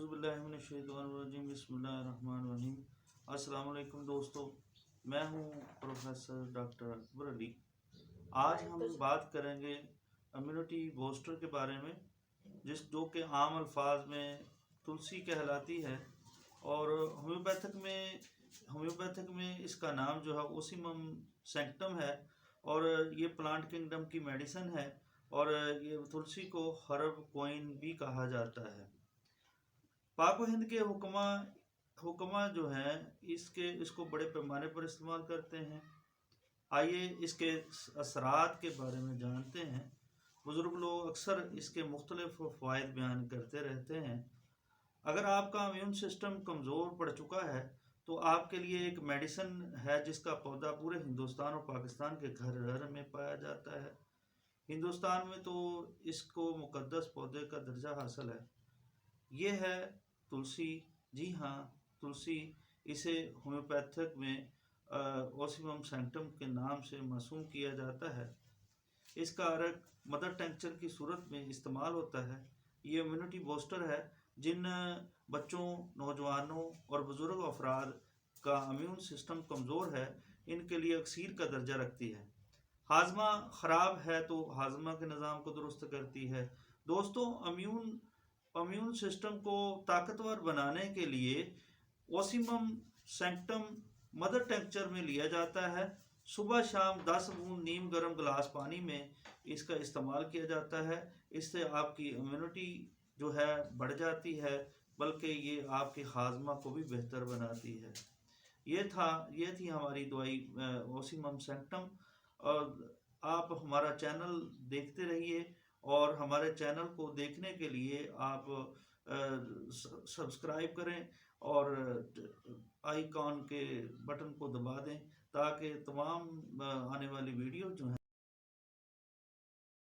बिल्लाहि मिनश्शैतानिर्रजीम बिस्मिल्लाहिर्रहमानिर्रहीम। अस्सलाम वालेकुम दोस्तों, मैं हूं प्रोफेसर डॉक्टर अकबर अली। आज हम बात करेंगे इम्यूनिटी बूस्टर के बारे में, जो कि आम अल्फाज में तुलसी कहलाती है और होम्योपैथिक में इसका नाम जो है ओसीमम सैंक्टम है और ये प्लांट किंगडम की मेडिसिन है और ये तुलसी को हर्ब क्वीन भी कहा जाता है। पाक व हिंद के हुक्मा जो हैं इसको बड़े पैमाने पर इस्तेमाल करते हैं। आइए इसके असरात के बारे में जानते हैं। बुज़ुर्ग लोग अक्सर इसके मुख्तलिफ फ़वाइद बयान करते रहते हैं। अगर आपका इम्यून सिस्टम कमज़ोर पड़ चुका है तो आपके लिए एक मेडिसिन है जिसका पौधा पूरे हिंदुस्तान और पाकिस्तान के घर घर में पाया जाता है। हिंदुस्तान में तो इसको मुक़द्दस पौधे का दर्जा हासिल है। ये है तुलसी। जी हाँ, तुलसी। इसे होम्योपैथिक में ओसीमम सैंक्टम के नाम से मासूम किया जाता है। इसका अर्क मदर टिंक्चर की सूरत में इस्तेमाल होता है। ये इम्यूनिटी बूस्टर है। जिन बच्चों, नौजवानों और बुज़ुर्ग अफराद का इम्यून सिस्टम कमज़ोर है, इनके लिए अक्सीर का दर्जा रखती है। हाजमा ख़राब है तो हाजमा के निज़ाम को दुरुस्त करती है। दोस्तों, इम्यून सिस्टम को ताकतवर बनाने के लिए ओसीमम सैंक्टम मदर टिंक्चर में लिया जाता है। सुबह शाम 10 बूंद नीम गर्म गिलास पानी में इसका इस्तेमाल किया जाता है। इससे आपकी इम्यूनिटी जो है बढ़ जाती है, बल्कि ये आपके हाजमा को भी बेहतर बनाती है। ये थी हमारी दवाई ओसीमम सैंक्टम। और आप हमारा चैनल देखते रहिए और हमारे चैनल को देखने के लिए आप सब्सक्राइब करें और आइकॉन के बटन को दबा दें ताकि तमाम आने वाली वीडियो जो